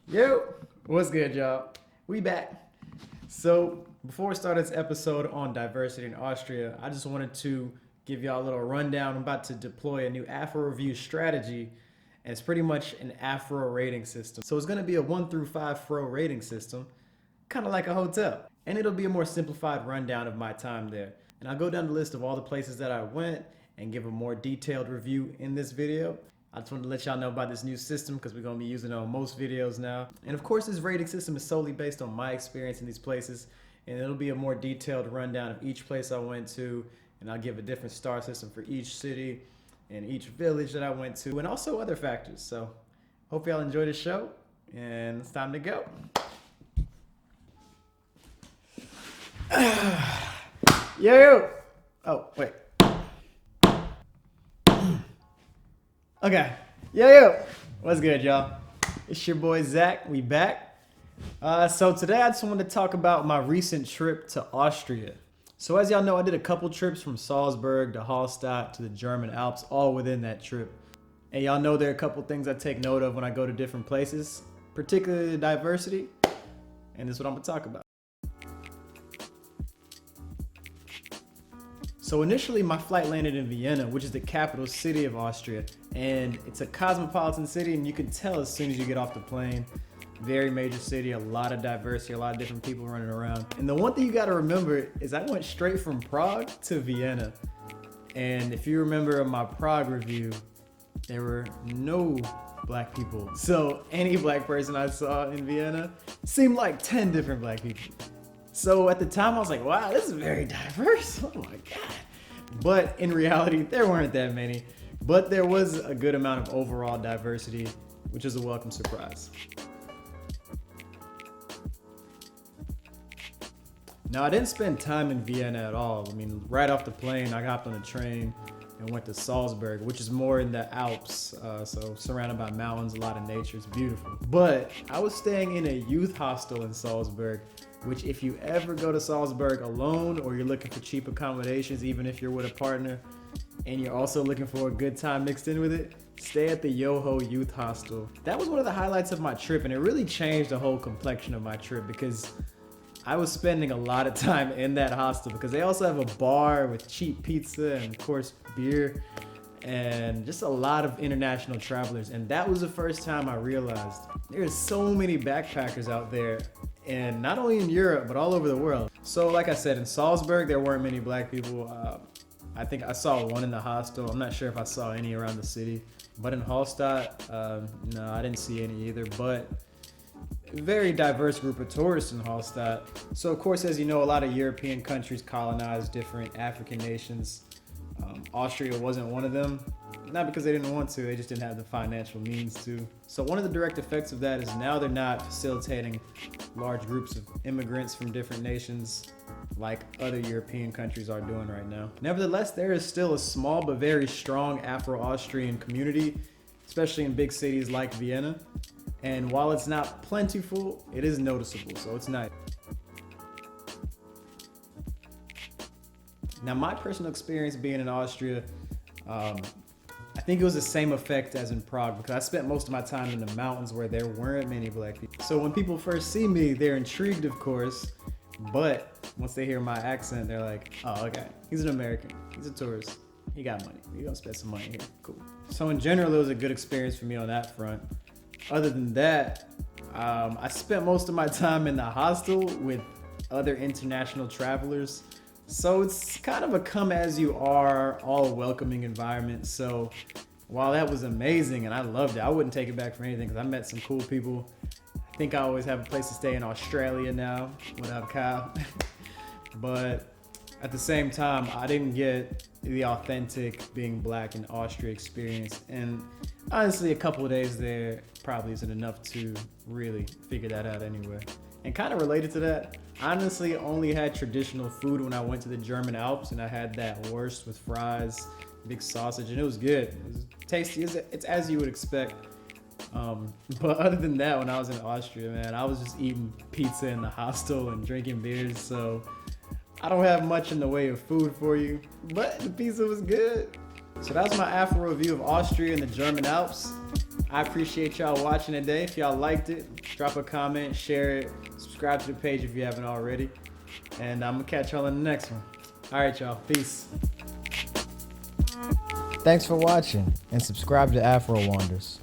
Yo, what's good, y'all? We back. So, before we start this episode on diversity in Austria, I just wanted to give y'all a little rundown. I'm about to deploy a new Afro review strategy, and it's pretty much an Afro rating system. So, it's going to be a 1 through 5 Fro rating system, kind of like a hotel. And it'll be a more simplified rundown of my time there. And I'll go down the list of all the places that I went and give a more detailed review in this video. I just wanted to let y'all know about this new system because we're going to be using it on most videos now. And of course, this rating system is solely based on my experience in these places. And it'll be a more detailed rundown of each place I went to. And I'll give a different star system for each city and each village that I went to. And also other factors. So hope y'all enjoy the show. And it's time to go. Yo! Oh, wait. Okay. Yo! What's good, y'all? It's your boy Zach. We back. So today I just wanted to talk about my recent trip to Austria. So as y'all know, I did a couple trips from Salzburg to Hallstatt to the German Alps, all within that trip. And y'all know there are a couple things I take note of when I go to different places, particularly the diversity. And this is what I'm going to talk about. So initially my flight landed in Vienna, which is the capital city of Austria. And it's a cosmopolitan city, and you can tell as soon as you get off the plane. Very major city, a lot of diversity, a lot of different people running around. And the one thing you gotta remember is I went straight from Prague to Vienna. And if you remember in my Prague review, there were no black people. So any black person I saw in Vienna seemed like 10 different black people. So at the time I was like, wow, this is very diverse. Oh my God. But in reality, there weren't that many. But there was a good amount of overall diversity, which is a welcome surprise. Now, I didn't spend time in Vienna at all. I mean, right off the plane, I hopped on a train and went to Salzburg, which is more in the Alps, so surrounded by mountains, a lot of nature. It's beautiful. But I was staying in a youth hostel in Salzburg, which if you ever go to Salzburg alone or you're looking for cheap accommodations, even if you're with a partner, and you're also looking for a good time mixed in with it, stay at the Yoho Youth Hostel. That was one of the highlights of my trip, and it really changed the whole complexion of my trip because I was spending a lot of time in that hostel because they also have a bar with cheap pizza and of course beer and just a lot of international travelers. And that was the first time I realized there's so many backpackers out there, and not only in Europe, but all over the world. So like I said, in Salzburg, there weren't many black people. I think I saw one in the hostel. I'm not sure if I saw any around the city. But in Hallstatt, no, I didn't see any either. But a very diverse group of tourists in Hallstatt. So of course, as you know, a lot of European countries colonized different African nations. Austria wasn't one of them. Not because they didn't want to, they just didn't have the financial means to. So one of the direct effects of that is now they're not facilitating large groups of immigrants from different nations like other European countries are doing right now. Nevertheless, there is still a small but very strong Afro-Austrian community, especially in big cities like Vienna. And while it's not plentiful, it is noticeable, so it's nice. Now, my personal experience being in Austria, I think it was the same effect as in Prague because I spent most of my time in the mountains where there weren't many black people. So when people first see me, they're intrigued, of course, but once they hear my accent, they're like, oh, okay, he's an American, he's a tourist, he got money, he's gonna spend some money here, cool. So in general, it was a good experience for me on that front. Other than that, I spent most of my time in the hostel with other international travelers. So it's kind of a come as you are, all welcoming environment. So while that was amazing and I loved it, I wouldn't take it back for anything because I met some cool people. I think I always have a place to stay in Australia now. What up, Kyle? But at the same time, I didn't get the authentic being black in Austria experience. And honestly, a couple of days there probably isn't enough to really figure that out anyway. And kind of related to that, I honestly only had traditional food when I went to the German Alps, and I had that wurst with fries, big sausage, and it was good. It was tasty. It's as you would expect. But other than that, when I was in Austria, man, I was just eating pizza in the hostel and drinking beers. So I don't have much in the way of food for you, but the pizza was good. So that was my Afro review of Austria and the German Alps. I appreciate y'all watching today. If y'all liked it, drop a comment, share it, subscribe to the page if you haven't already. And I'm going to catch y'all in the next one. All right, y'all. Peace. Thanks for watching, and subscribe to Afro Wonders.